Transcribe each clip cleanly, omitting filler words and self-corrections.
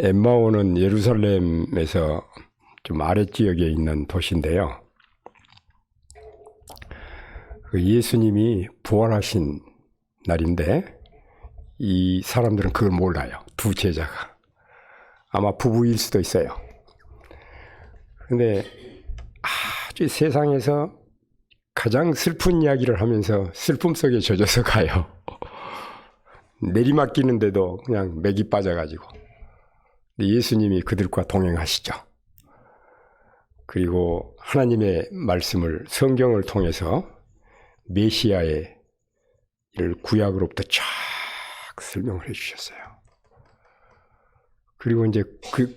엠마오는 예루살렘에서 좀 아랫지역에 있는 도시인데요. 예수님이 부활하신 날인데 이 사람들은 그걸 몰라요. 두 제자가. 아마 부부일 수도 있어요. 근데 아주 세상에서 가장 슬픈 이야기를 하면서 슬픔 속에 젖어서 가요. 내리막기는데도 그냥 맥이 빠져가지고. 예수님이 그들과 동행하시죠. 그리고 하나님의 말씀을 성경을 통해서 메시아의 구약으로부터 쫙 설명을 해주셨어요. 그리고 이제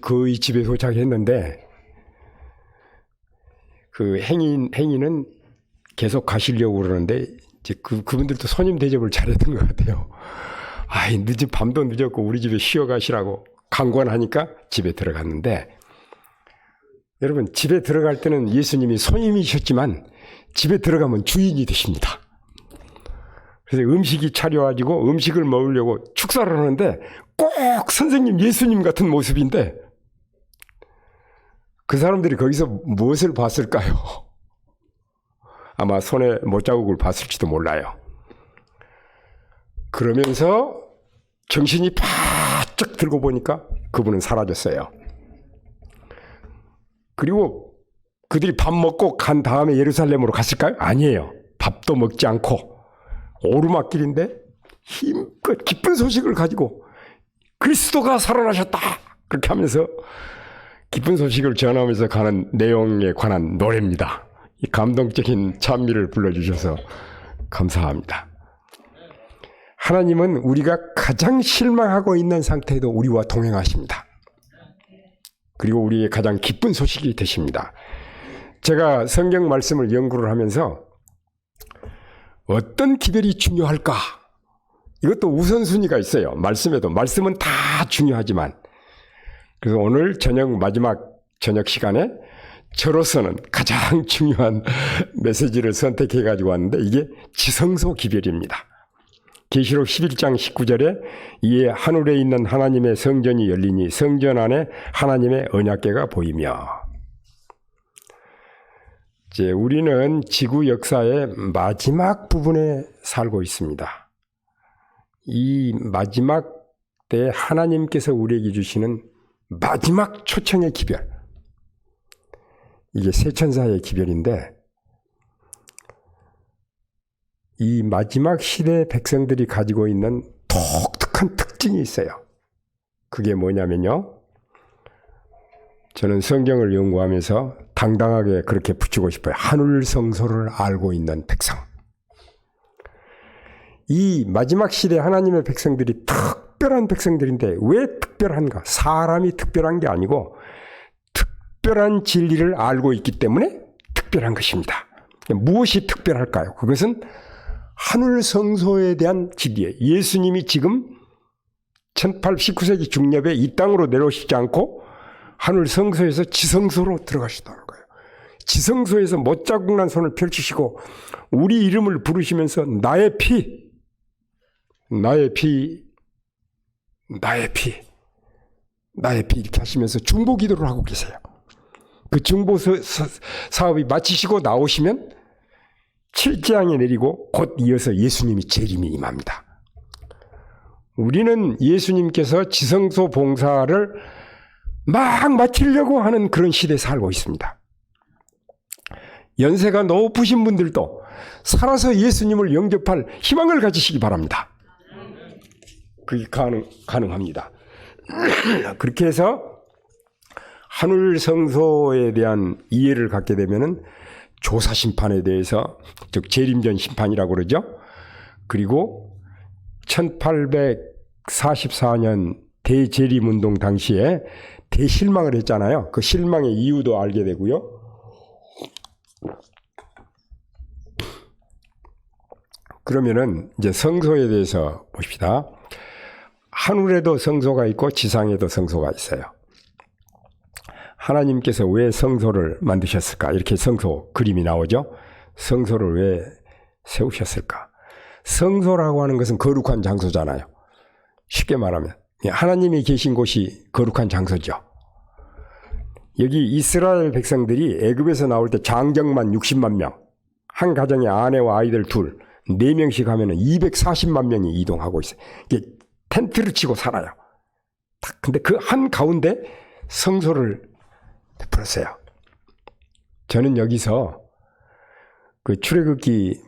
그의 집에 도착했는데 그 행인은 계속 가시려고 그러는데 이제 그분들도 손님 대접을 잘했던 것 같아요. 늦은 밤도 늦었고 우리 집에 쉬어 가시라고 강권하니까 집에 들어갔는데, 여러분 집에 들어갈 때는 예수님이 손님이셨지만 집에 들어가면 주인이 되십니다. 그래서 음식이 차려가지고 음식을 먹으려고 축사를 하는데 꼭 선생님 예수님 같은 모습인데 그 사람들이 거기서 무엇을 봤을까요? 아마 손에 못자국을 봤을지도 몰라요. 그러면서 정신이 바짝 들고 보니까 그분은 사라졌어요. 그리고 그들이 밥 먹고 간 다음에 예루살렘으로 갔을까요? 아니에요. 밥도 먹지 않고 오르막길인데 힘껏 기쁜 소식을 가지고 그리스도가 살아나셨다! 그렇게 하면서 기쁜 소식을 전하면서 가는 내용에 관한 노래입니다. 이 감동적인 찬미를 불러주셔서 감사합니다. 하나님은 우리가 가장 실망하고 있는 상태에도 우리와 동행하십니다. 그리고 우리의 가장 기쁜 소식이 되십니다. 제가 성경 말씀을 연구를 하면서 어떤 기별이 중요할까? 이것도 우선순위가 있어요. 말씀은 다 중요하지만. 그래서 오늘 마지막 저녁 시간에 저로서는 가장 중요한 메시지를 선택해 가지고 왔는데 이게 지성소 기별입니다. 계시록 11장 19절에 이에 하늘에 있는 하나님의 성전이 열리니 성전 안에 하나님의 언약궤가 보이며. 이제 우리는 지구 역사의 마지막 부분에 살고 있습니다. 이 마지막 때 하나님께서 우리에게 주시는 마지막 초청의 기별, 이게 세천사의 기별인데 이 마지막 시대 백성들이 가지고 있는 독특한 특징이 있어요. 그게 뭐냐면요, 저는 성경을 연구하면서 당당하게 그렇게 붙이고 싶어요. 하늘 성소를 알고 있는 백성. 이 마지막 시대 하나님의 백성들이 특별한 백성들인데 왜 특별한가? 사람이 특별한 게 아니고 특별한 진리를 알고 있기 때문에 특별한 것입니다. 무엇이 특별할까요? 그것은 하늘 성소에 대한 진리예요. 예수님이 지금 19세기 중엽에 이 땅으로 내려오시지 않고 하늘 성소에서 지성소로 들어가시다는 거예요. 지성소에서 못자국 난 손을 펼치시고 우리 이름을 부르시면서 나의 피 이렇게 하시면서 중보 기도를 하고 계세요. 그 중보 사업이 마치시고 나오시면 7재앙이 내리고 곧 이어서 예수님이 재림이 임합니다. 우리는 예수님께서 지성소 봉사를 막 마치려고 하는 그런 시대에 살고 있습니다. 연세가 높으신 분들도 살아서 예수님을 영접할 희망을 가지시기 바랍니다. 그게 가능합니다. 그렇게 해서 하늘 성소에 대한 이해를 갖게 되면은 조사 심판에 대해서, 즉 재림전 심판이라고 그러죠. 그리고 1844년 대재림운동 당시에 대실망을 했잖아요. 그 실망의 이유도 알게 되고요. 그러면은 이제 성소에 대해서 봅시다. 하늘에도 성소가 있고 지상에도 성소가 있어요. 하나님께서 왜 성소를 만드셨을까? 이렇게 성소 그림이 나오죠. 성소를 왜 세우셨을까? 성소라고 하는 것은 거룩한 장소잖아요. 쉽게 말하면 하나님이 계신 곳이 거룩한 장소죠. 여기 이스라엘 백성들이 애굽에서 나올 때 장정만 60만 명, 한 가정에 아내와 아이들 둘, 4명씩 하면 240만 명이 이동하고 있어요. 이게 텐트를 치고 살아요. 근데 그 한 가운데 성소를 베풀었어요. 저는 여기서 그 출애굽기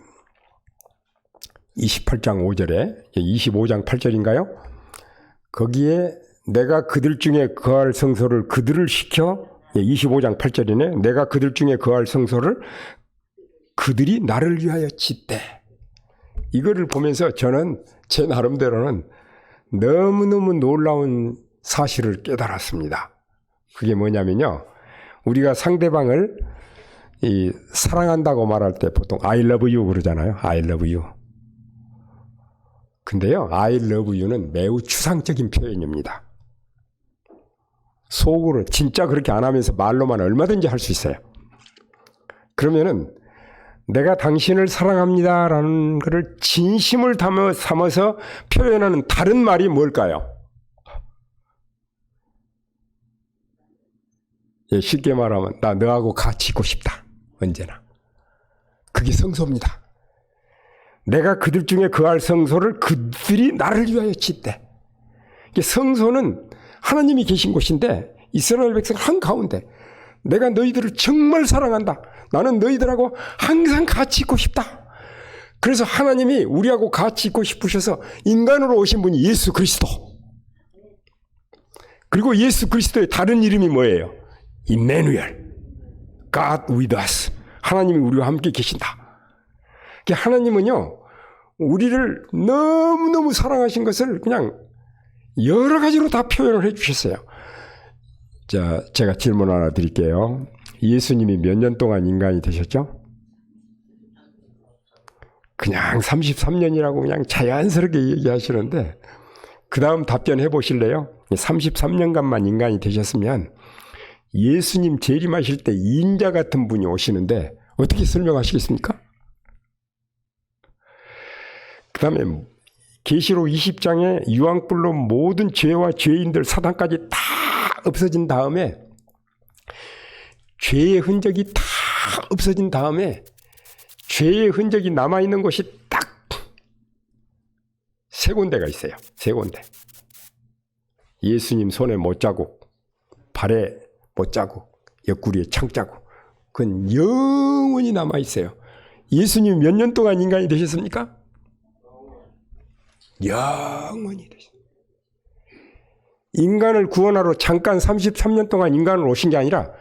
28장 5절에 25장 8절인가요? 거기에 내가 그들 중에 거할 성소를 그들을 시켜 25장 8절이네. 내가 그들 중에 거할 성소를 그들이 나를 위하여 짓되. 이거를 보면서 저는 제 나름대로는 너무너무 놀라운 사실을 깨달았습니다. 그게 뭐냐면요. 우리가 상대방을 사랑한다고 말할 때 보통 I love you 그러잖아요. I love you. 근데요. I love you는 매우 추상적인 표현입니다. 속으로 진짜 그렇게 안 하면서 말로만 얼마든지 할 수 있어요. 그러면은 내가 당신을 사랑합니다라는 것을 진심을 담아서 표현하는 다른 말이 뭘까요? 쉽게 말하면 나 너하고 같이 있고 싶다. 언제나. 그게 성소입니다. 내가 그들 중에 거할 성소를 그들이 나를 위하여 짓되. 성소는 하나님이 계신 곳인데 이스라엘 백성 한가운데 내가 너희들을 정말 사랑한다. 나는 너희들하고 항상 같이 있고 싶다. 그래서 하나님이 우리하고 같이 있고 싶으셔서 인간으로 오신 분이 예수 그리스도. 그리고 예수 그리스도의 다른 이름이 뭐예요? 임마누엘. God with us. 하나님이 우리와 함께 계신다. 하나님은요, 우리를 너무너무 사랑하신 것을 그냥 여러 가지로 다 표현을 해 주셨어요. 자, 제가 질문 하나 드릴게요. 예수님이 몇 년 동안 인간이 되셨죠? 그냥 33년이라고 그냥 자연스럽게 얘기하시는데 그 다음 답변해 보실래요? 33년간만 인간이 되셨으면 예수님 재림하실 때 인자 같은 분이 오시는데 어떻게 설명하시겠습니까? 그 다음에 계시록 20장에 유황불로 모든 죄와 죄인들 사단까지 다 없어진 다음에 죄의 흔적이 다 없어진 다음에 죄의 흔적이 남아있는 곳이 딱 세 군데가 있어요. 세 군데. 예수님 손에 못자국, 발에 못자국, 옆구리에 창자국. 그건 영원히 남아있어요. 예수님 몇 년 동안 인간이 되셨습니까? 영원히 되셨어요. 인간을 구원하러 잠깐 33년 동안 인간으로 오신 게 아니라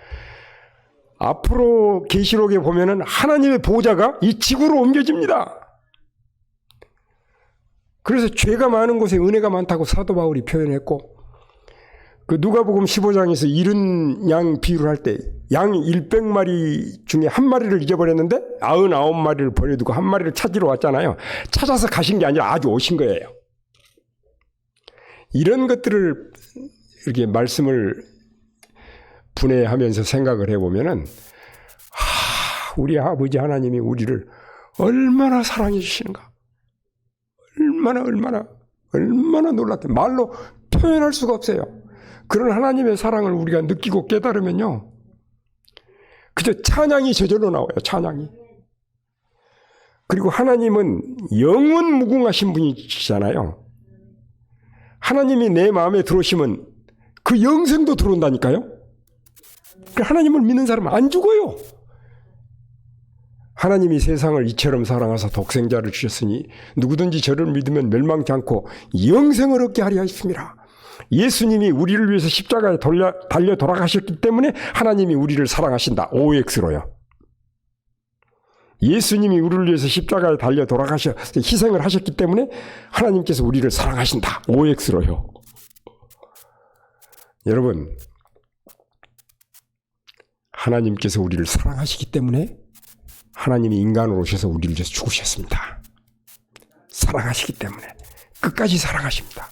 앞으로 계시록에 보면은 하나님의 보좌가 이 지구로 옮겨집니다. 그래서 죄가 많은 곳에 은혜가 많다고 사도 바울이 표현했고, 그 누가복음 15장에서 잃은 양 비유를 할 때 양 100마리 중에 한 마리를 잊어버렸는데 99마리를 버려두고 한 마리를 찾으러 왔잖아요. 찾아서 가신 게 아니라 아주 오신 거예요. 이런 것들을 이렇게 말씀을 분해하면서 생각을 해보면은, 우리 아버지 하나님이 우리를 얼마나 사랑해 주시는가. 얼마나 놀랐대. 말로 표현할 수가 없어요. 그런 하나님의 사랑을 우리가 느끼고 깨달으면요, 그저 찬양이 저절로 나와요. 찬양이. 그리고 하나님은 영원 무궁하신 분이시잖아요. 하나님이 내 마음에 들어오시면 그 영생도 들어온다니까요. 하나님을 믿는 사람은 안 죽어요. 하나님이 세상을 이처럼 사랑하사 독생자를 주셨으니 누구든지 저를 믿으면 멸망치 않고 영생을 얻게 하려 하십니다. 예수님이 우리를 위해서 십자가에 달려 돌아가셨기 때문에 하나님이 우리를 사랑하신다. OX로요. 예수님이 우리를 위해서 십자가에 달려 돌아가셔 희생을 하셨기 때문에 하나님께서 우리를 사랑하신다. OX로요. 여러분, 하나님께서 우리를 사랑하시기 때문에 하나님이 인간으로 오셔서 우리를 위해서 죽으셨습니다. 사랑하시기 때문에 끝까지 사랑하십니다.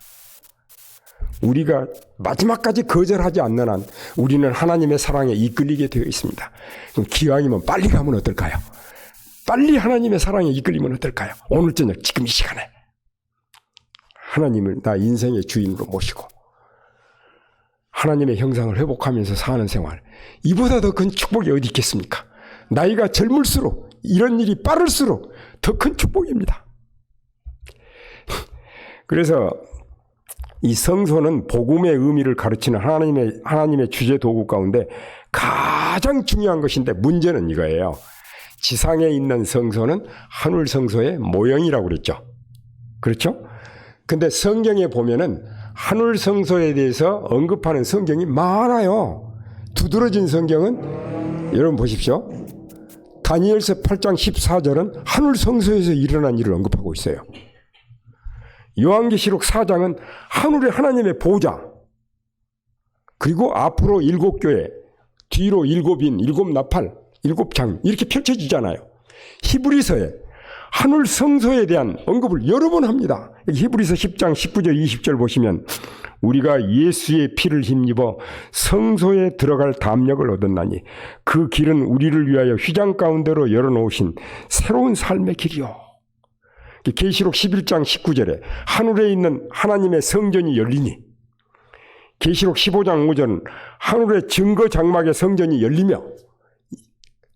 우리가 마지막까지 거절하지 않는 한 우리는 하나님의 사랑에 이끌리게 되어 있습니다. 그럼 기왕이면 빨리 가면 어떨까요? 빨리 하나님의 사랑에 이끌리면 어떨까요? 오늘 저녁 지금 이 시간에 하나님을 나 인생의 주인으로 모시고 하나님의 형상을 회복하면서 사는 생활, 이보다 더 큰 축복이 어디 있겠습니까? 나이가 젊을수록, 이런 일이 빠를수록 더 큰 축복입니다. 그래서 이 성소는 복음의 의미를 가르치는 하나님의 주제 도구 가운데 가장 중요한 것인데, 문제는 이거예요. 지상에 있는 성소는 하늘 성소의 모형이라고 그랬죠. 그렇죠? 근데 성경에 보면은 하늘 성소에 대해서 언급하는 성경이 많아요. 두드러진 성경은 여러분 보십시오. 다니엘서 8장 14절은 하늘 성소에서 일어난 일을 언급하고 있어요. 요한계시록 4장은 하늘의 하나님의 보좌, 그리고 앞으로 7교회, 뒤로 7인, 7나팔, 7장 이렇게 펼쳐지잖아요. 히브리서에 하늘 성소에 대한 언급을 여러 번 합니다. 히브리서 10장 19절 20절 보시면 우리가 예수의 피를 힘입어 성소에 들어갈 담력을 얻었나니 그 길은 우리를 위하여 휘장 가운데로 열어놓으신 새로운 삶의 길이요. 계시록 11장 19절에 하늘에 있는 하나님의 성전이 열리니, 계시록 15장 5절은 하늘의 증거 장막의 성전이 열리며,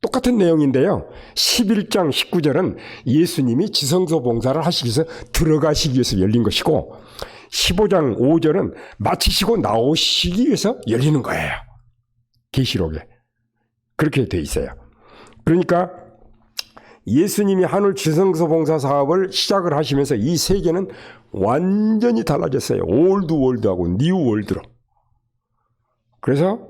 똑같은 내용인데요. 11장 19절은 예수님이 지성소 봉사를 하시기 위해서 들어가시기 위해서 열린 것이고, 15장 5절은 마치시고 나오시기 위해서 열리는 거예요. 계시록에 그렇게 돼 있어요. 그러니까 예수님이 하늘 지성소 봉사 사업을 시작을 하시면서 이 세계는 완전히 달라졌어요. 올드 월드하고 뉴 월드로. 그래서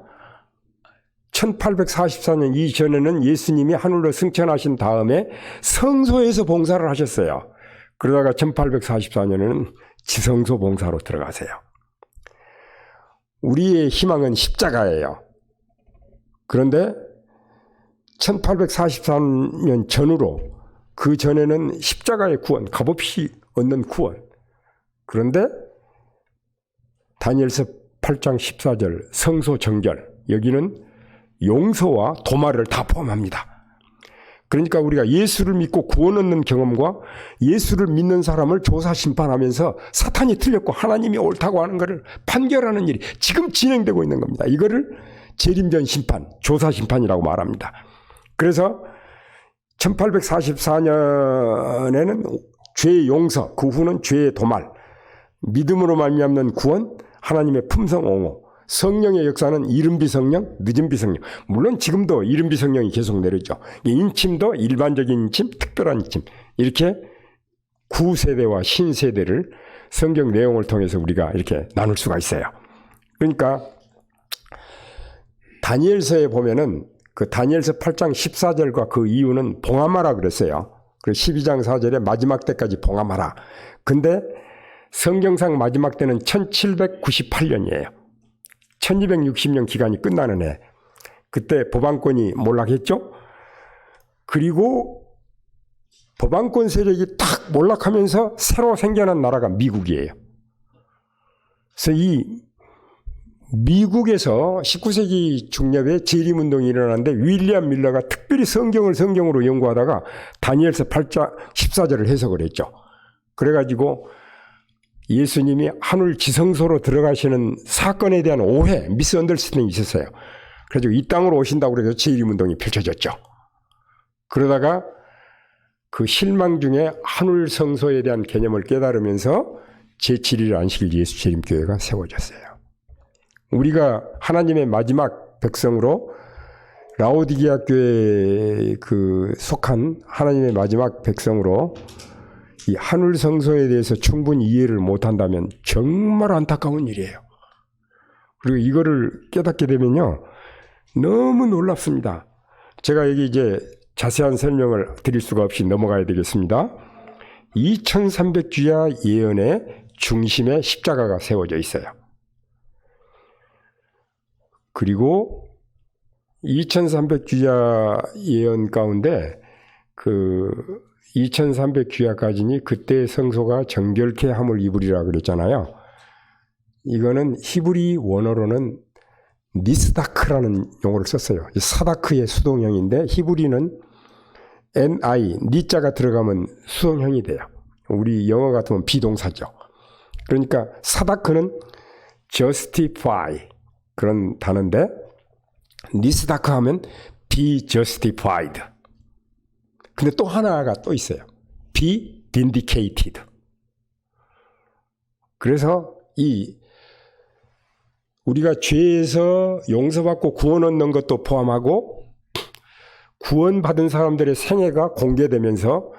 1844년 이전에는 예수님이 하늘로 승천하신 다음에 성소에서 봉사를 하셨어요. 그러다가 1844년에는 지성소 봉사로 들어가세요. 우리의 희망은 십자가예요. 그런데 1844년 전후로, 그 전에는 십자가의 구원, 값없이 얻는 구원. 그런데 다니엘서 8장 14절 성소 정결, 여기는 용서와 도말을 다 포함합니다. 그러니까 우리가 예수를 믿고 구원 얻는 경험과 예수를 믿는 사람을 조사 심판하면서 사탄이 틀렸고 하나님이 옳다고 하는 것을 판결하는 일이 지금 진행되고 있는 겁니다. 이거를 재림전 심판, 조사 심판이라고 말합니다. 그래서 1844년에는 죄의 용서, 그 후는 죄의 도말, 믿음으로 말미암는 구원, 하나님의 품성 옹호, 성령의 역사는 이른비 성령, 늦은비 성령. 물론 지금도 이른비 성령이 계속 내리죠. 인침도 일반적인 인침, 특별한 인침, 이렇게 구세대와 신세대를 성경 내용을 통해서 우리가 이렇게 나눌 수가 있어요. 그러니까 다니엘서에 보면은 그 다니엘서 8장 14절과 그 이유는 봉함하라 그랬어요. 그리고 12장 4절에 마지막 때까지 봉함하라. 근데 성경상 마지막 때는 1798년이에요. 1260년 기간이 끝나는 해. 그때 법안권이 몰락했죠. 그리고 법안권 세력이 탁 몰락하면서 새로 생겨난 나라가 미국이에요. 그래서 이 미국에서 19세기 중엽에 재림운동이 일어났는데 윌리엄 밀러가 특별히 성경을 성경으로 연구하다가 다니엘서 8장 14절을 해석을 했죠. 그래가지고 예수님이 하늘 지성소로 들어가시는 사건에 대한 오해, 미스언더스탠딩이 있었어요. 그래서 이 땅으로 오신다고 그래서 재림운동이 펼쳐졌죠. 그러다가 그 실망 중에 하늘 성소에 대한 개념을 깨달으면서 제7일 안식일 예수 재림교회가 세워졌어요. 우리가 하나님의 마지막 백성으로 라오디게아 교회에 속한 하나님의 마지막 백성으로 이 하늘 성소에 대해서 충분히 이해를 못한다면 정말 안타까운 일이에요. 그리고 이거를 깨닫게 되면요, 너무 놀랍습니다. 제가 여기 이제 자세한 설명을 드릴 수가 없이 넘어가야 되겠습니다. 2300주야 예언의 중심에 십자가가 세워져 있어요. 그리고 2300주야 예언 가운데 2300주야까지니 그때의 성소가 정결케 함을 입으리라 그랬잖아요. 이거는 히브리 원어로는 니스다크라는 용어를 썼어요. 사다크의 수동형인데 히브리는 ni, 니자가 들어가면 수동형이 돼요. 우리 영어 같으면 비동사죠. 그러니까 사다크는 justify 그런 단어인데 니스다크 하면 be justified. 근데 또 하나가 또 있어요. be vindicated. 그래서 우리가 죄에서 용서받고 구원 얻는 것도 포함하고 구원받은 사람들의 생애가 공개되면서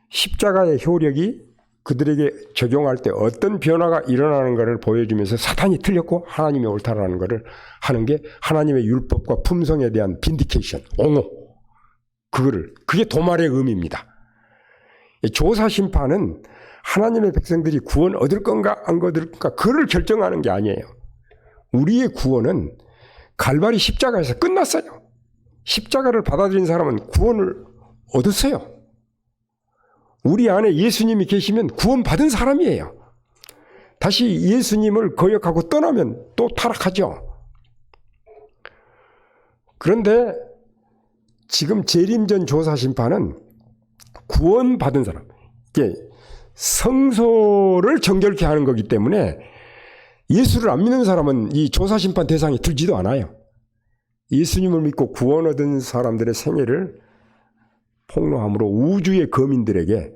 십자가의 효력이 그들에게 적용할 때 어떤 변화가 일어나는 것을 보여주면서 사탄이 틀렸고 하나님이 옳다라는 것을 하는 게 하나님의 율법과 품성에 대한 빈디케이션, 옹호. 그게 도말의 의미입니다. 조사 심판은 하나님의 백성들이 구원 얻을 건가 안 얻을 건가 그걸 결정하는 게 아니에요. 우리의 구원은 갈바리 십자가에서 끝났어요. 십자가를 받아들인 사람은 구원을 얻었어요. 우리 안에 예수님이 계시면 구원받은 사람이에요. 다시 예수님을 거역하고 떠나면 또 타락하죠. 그런데 지금 재림전 조사 심판은 구원받은 사람, 이게 성소를 정결케 하는 거기 때문에 예수를 안 믿는 사람은 이 조사 심판 대상에 들지도 않아요. 예수님을 믿고 구원 얻은 사람들의 생애를 폭로함으로 우주의 거민들에게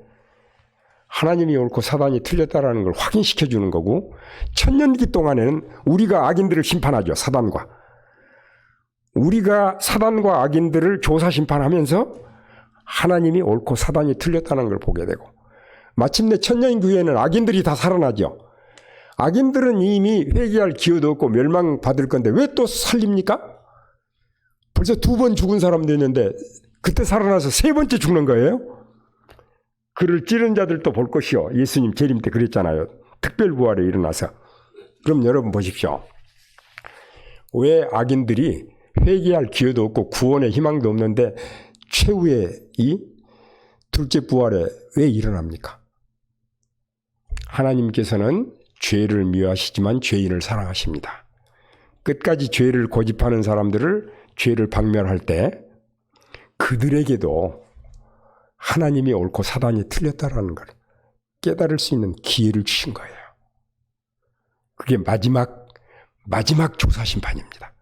하나님이 옳고 사단이 틀렸다라는 걸 확인시켜 주는 거고, 천년기 동안에는 우리가 악인들을 심판하죠. 사단과. 우리가 사단과 악인들을 조사 심판하면서 하나님이 옳고 사단이 틀렸다는 걸 보게 되고, 마침내 천년기 후에는 악인들이 다 살아나죠. 악인들은 이미 회개할 기회도 없고 멸망받을 건데 왜 또 살립니까? 벌써 2번 죽은 사람도 있는데 그때 살아나서 3번째 죽는 거예요? 그를 찌른 자들도 볼 것이요. 예수님 재림 때 그랬잖아요. 특별부활에 일어나서. 그럼 여러분 보십시오. 왜 악인들이 회개할 기회도 없고 구원의 희망도 없는데 최후의 이 둘째 부활에 왜 일어납니까? 하나님께서는 죄를 미워하시지만 죄인을 사랑하십니다. 끝까지 죄를 고집하는 사람들을 죄를 박멸할 때 그들에게도 하나님이 옳고 사단이 틀렸다라는 걸 깨달을 수 있는 기회를 주신 거예요. 그게 마지막 조사 심판입니다.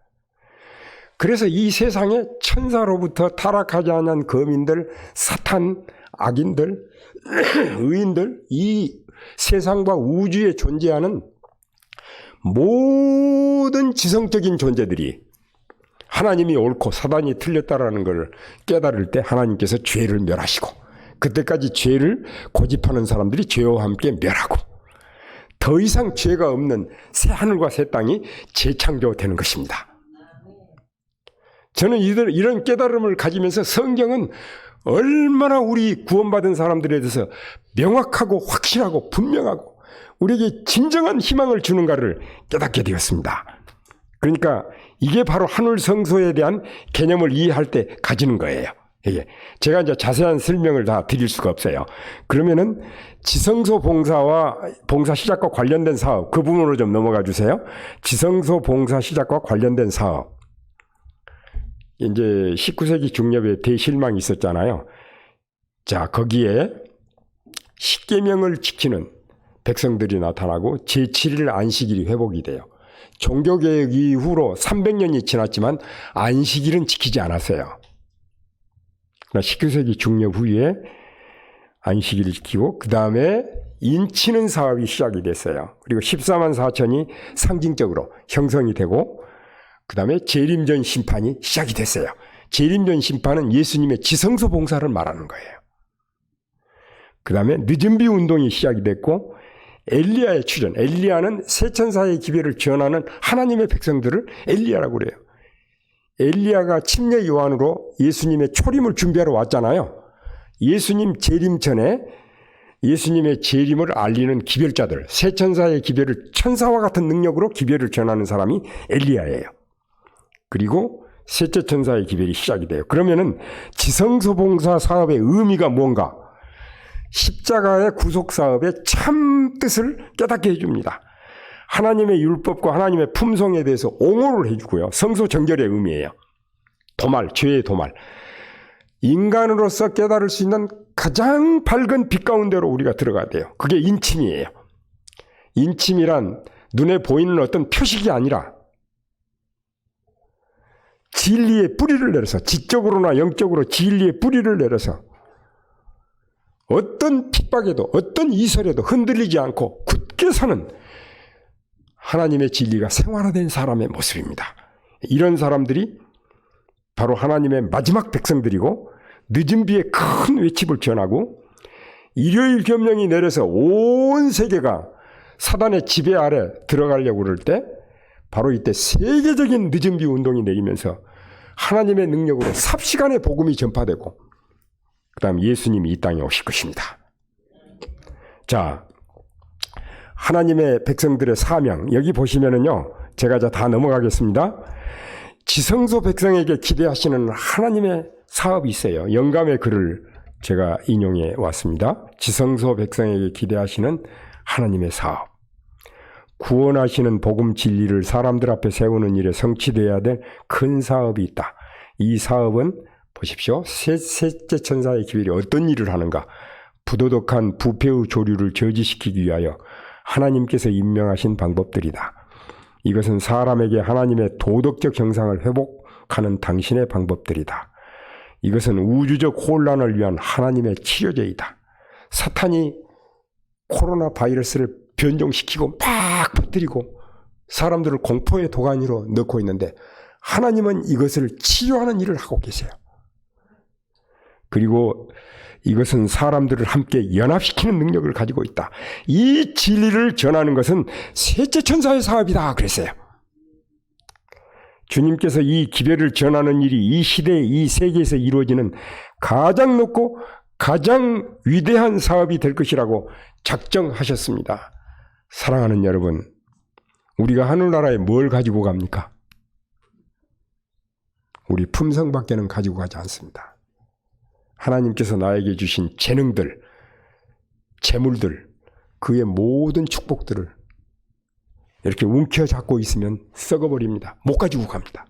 그래서 이 세상에 천사로부터 타락하지 않은 거민들, 사탄, 악인들, 의인들, 이 세상과 우주에 존재하는 모든 지성적인 존재들이 하나님이 옳고 사단이 틀렸다라는 걸 깨달을 때 하나님께서 죄를 멸하시고, 그때까지 죄를 고집하는 사람들이 죄와 함께 멸하고 더 이상 죄가 없는 새 하늘과 새 땅이 재창조되는 것입니다. 저는 이런 깨달음을 가지면서 성경은 얼마나 우리 구원받은 사람들에 대해서 명확하고 확실하고 분명하고 우리에게 진정한 희망을 주는가를 깨닫게 되었습니다. 그러니까 이게 바로 하늘 성소에 대한 개념을 이해할 때 가지는 거예요. 이게 제가 이제 자세한 설명을 다 드릴 수가 없어요. 그러면은 지성소 봉사 시작과 관련된 사업, 그 부분으로 좀 넘어가 주세요. 지성소 봉사 시작과 관련된 사업. 이제 19세기 중엽에 대실망이 있었잖아요. 자, 거기에 십계명을 지키는 백성들이 나타나고 제7일 안식일이 회복이 돼요. 종교개혁 이후로 300년이 지났지만 안식일은 지키지 않았어요. 19세기 중엽 후에 안식일을 지키고 그 다음에 인치는 사업이 시작이 됐어요. 그리고 14만 4천이 상징적으로 형성이 되고 그 다음에 재림전 심판이 시작이 됐어요. 재림전 심판은 예수님의 지성소 봉사를 말하는 거예요. 그 다음에 늦은비 운동이 시작이 됐고 엘리야의 출현, 엘리야는 세천사의 기별을 전하는 하나님의 백성들을 엘리야라고 그래요. 엘리야가 침례 요한으로 예수님의 초림을 준비하러 왔잖아요. 예수님 재림 전에 예수님의 재림을 알리는 기별자들, 세천사의 기별을 천사와 같은 능력으로 기별을 전하는 사람이 엘리야예요. 그리고 셋째 천사의 기별이 시작이 돼요. 그러면은 지성소 봉사 사업의 의미가 뭔가? 십자가의 구속 사업의 참 뜻을 깨닫게 해줍니다. 하나님의 율법과 하나님의 품성에 대해서 옹호를 해주고요. 성소 정결의 의미예요. 도말, 죄의 도말. 인간으로서 깨달을 수 있는 가장 밝은 빛 가운데로 우리가 들어가야 돼요. 그게 인침이에요. 인침이란 눈에 보이는 어떤 표식이 아니라 진리의 뿌리를 내려서, 지적으로나 영적으로 진리의 뿌리를 내려서 어떤 핍박에도 어떤 이설에도 흔들리지 않고 굳게 사는 하나님의 진리가 생활화된 사람의 모습입니다. 이런 사람들이 바로 하나님의 마지막 백성들이고, 늦은 비에 큰 외침을 전하고 일요일 계명이 내려서 온 세계가 사단의 지배 아래 들어가려고 그럴 때 바로 이때 세계적인 늦은 비 운동이 내리면서 하나님의 능력으로 삽시간에 복음이 전파되고 그 다음 예수님이 이 땅에 오실 것입니다. 자, 하나님의 백성들의 사명, 여기 보시면은요, 제가 다 넘어가겠습니다. 지성소 백성에게 기대하시는 하나님의 사업이 있어요. 영감의 글을 제가 인용해 왔습니다. 지성소 백성에게 기대하시는 하나님의 사업. 구원하시는 복음 진리를 사람들 앞에 세우는 일에 성취되어야 될 큰 사업이 있다. 이 사업은 보십시오. 셋째 천사의 기별이 어떤 일을 하는가? 부도덕한 부패의 조류를 저지시키기 위하여 하나님께서 임명하신 방법들이다. 이것은 사람에게 하나님의 도덕적 형상을 회복하는 당신의 방법들이다. 이것은 우주적 혼란을 위한 하나님의 치료제이다. 사탄이 코로나 바이러스를 변종시키고 막 퍼뜨리고 사람들을 공포의 도가니로 넣고 있는데 하나님은 이것을 치료하는 일을 하고 계세요. 그리고 이것은 사람들을 함께 연합시키는 능력을 가지고 있다. 이 진리를 전하는 것은 셋째 천사의 사업이다 그랬어요. 주님께서 이 기별을 전하는 일이 이 시대에 이 세계에서 이루어지는 가장 높고 가장 위대한 사업이 될 것이라고 작정하셨습니다. 사랑하는 여러분, 우리가 하늘나라에 뭘 가지고 갑니까? 우리 품성밖에는 가지고 가지 않습니다. 하나님께서 나에게 주신 재능들, 재물들, 그의 모든 축복들을 이렇게 움켜잡고 있으면 썩어버립니다. 못 가지고 갑니다.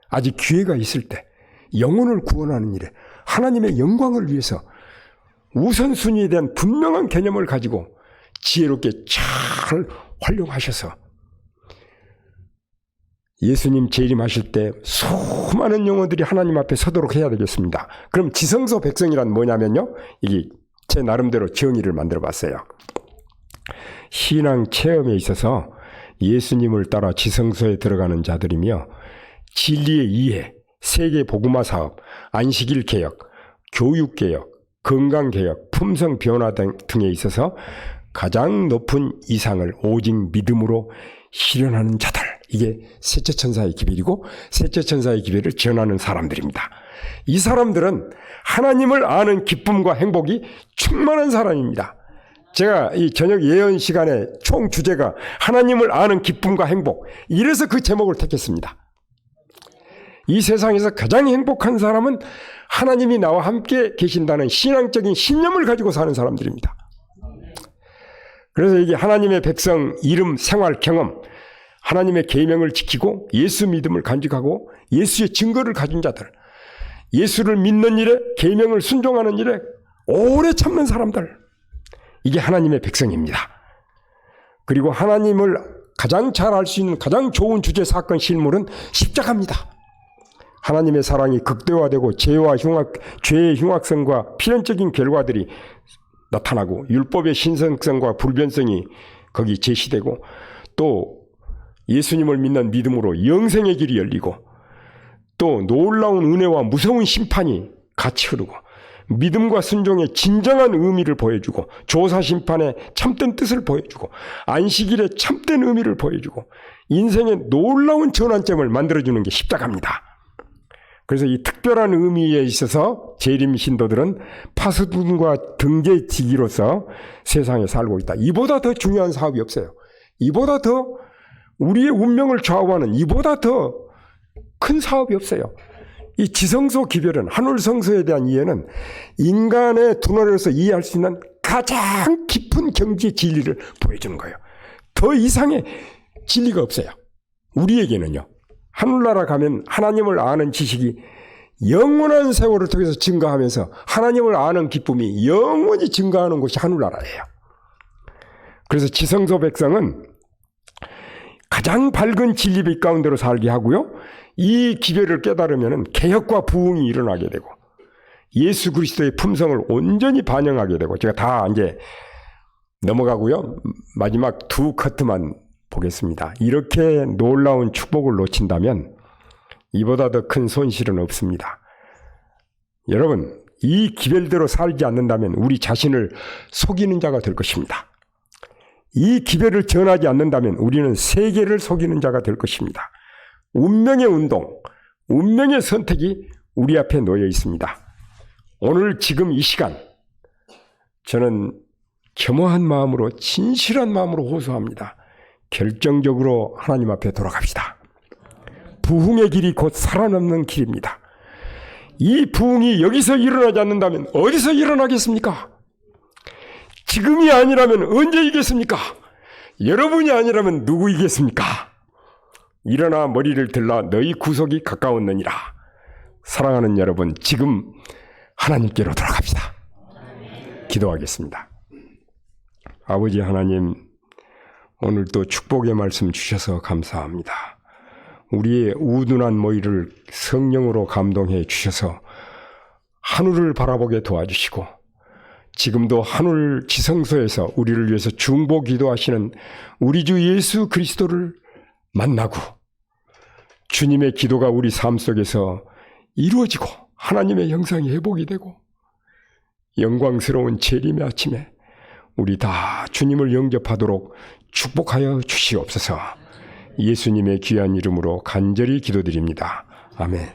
아직 기회가 있을 때 영혼을 구원하는 일에 하나님의 영광을 위해서 우선순위에 대한 분명한 개념을 가지고 지혜롭게 잘 활용하셔서 예수님 재림하실 때 수많은 영혼들이 하나님 앞에 서도록 해야 되겠습니다. 그럼 지성소 백성이란 뭐냐면요, 이게 제 나름대로 정의를 만들어 봤어요. 신앙 체험에 있어서 예수님을 따라 지성소에 들어가는 자들이며 진리의 이해, 세계 복음화 사업, 안식일 개혁, 교육 개혁, 건강 개혁, 품성 변화 등에 있어서 가장 높은 이상을 오직 믿음으로 실현하는 자들, 이게 셋째 천사의 기별이고 셋째 천사의 기별을 전하는 사람들입니다. 이 사람들은 하나님을 아는 기쁨과 행복이 충만한 사람입니다. 제가 이 저녁 예언 시간에 총 주제가 하나님을 아는 기쁨과 행복, 이래서 그 제목을 택했습니다. 이 세상에서 가장 행복한 사람은 하나님이 나와 함께 계신다는 신앙적인 신념을 가지고 사는 사람들입니다. 그래서 이게 하나님의 백성 이름, 생활, 경험, 하나님의 계명을 지키고 예수 믿음을 간직하고 예수의 증거를 가진 자들, 예수를 믿는 일에, 계명을 순종하는 일에 오래 참는 사람들, 이게 하나님의 백성입니다. 그리고 하나님을 가장 잘 알 수 있는 가장 좋은 주제, 사건, 실물은 십자가입니다. 하나님의 사랑이 극대화되고 죄의 흉악성과 필연적인 결과들이 나타나고 율법의 신성성과 불변성이 거기 제시되고 또 예수님을 믿는 믿음으로 영생의 길이 열리고 또 놀라운 은혜와 무서운 심판이 같이 흐르고 믿음과 순종의 진정한 의미를 보여주고 조사심판의 참된 뜻을 보여주고 안식일의 참된 의미를 보여주고 인생의 놀라운 전환점을 만들어주는 게 십자가입니다. 그래서 이 특별한 의미에 있어서 재림 신도들은 파수꾼과 등재지기로서 세상에 살고 있다. 이보다 더 중요한 사업이 없어요. 이보다 더 우리의 운명을 좌우하는 이보다 더 큰 사업이 없어요. 이 지성소 기별은, 하늘 성소에 대한 이해는 인간의 두뇌로서 이해할 수 있는 가장 깊은 경지의 진리를 보여주는 거예요. 더 이상의 진리가 없어요. 우리에게는요. 하늘나라 가면 하나님을 아는 지식이 영원한 세월을 통해서 증가하면서 하나님을 아는 기쁨이 영원히 증가하는 곳이 하늘나라예요. 그래서 지성소 백성은 가장 밝은 진리빛 가운데로 살게 하고요. 이 기별을 깨달으면 개혁과 부흥이 일어나게 되고 예수 그리스도의 품성을 온전히 반영하게 되고, 제가 다 이제 넘어가고요. 마지막 두 커트만 보겠습니다. 이렇게 놀라운 축복을 놓친다면 이보다 더 큰 손실은 없습니다. 여러분, 이 기별대로 살지 않는다면 우리 자신을 속이는 자가 될 것입니다. 이 기별을 전하지 않는다면 우리는 세계를 속이는 자가 될 것입니다. 운명의 운동, 운명의 선택이 우리 앞에 놓여 있습니다. 오늘 지금 이 시간 저는 겸허한 마음으로, 진실한 마음으로 호소합니다. 결정적으로 하나님 앞에 돌아갑시다. 부흥의 길이 곧 살아남는 길입니다. 이 부흥이 여기서 일어나지 않는다면 어디서 일어나겠습니까? 지금이 아니라면 언제 이겠습니까? 여러분이 아니라면 누구 이겠습니까? 일어나 머리를 들라 너희 구속이 가까웠느니라. 사랑하는 여러분, 지금 하나님께로 돌아갑시다. 기도하겠습니다. 아버지 하나님, 오늘도 축복의 말씀 주셔서 감사합니다. 우리의 우둔한 모의를 성령으로 감동해 주셔서 하늘을 바라보게 도와주시고, 지금도 하늘 지성소에서 우리를 위해서 중보 기도하시는 우리 주 예수 그리스도를 만나고 주님의 기도가 우리 삶 속에서 이루어지고 하나님의 형상이 회복이 되고 영광스러운 재림의 아침에 우리 다 주님을 영접하도록 축복하여 주시옵소서. 예수님의 귀한 이름으로 간절히 기도드립니다. 아멘.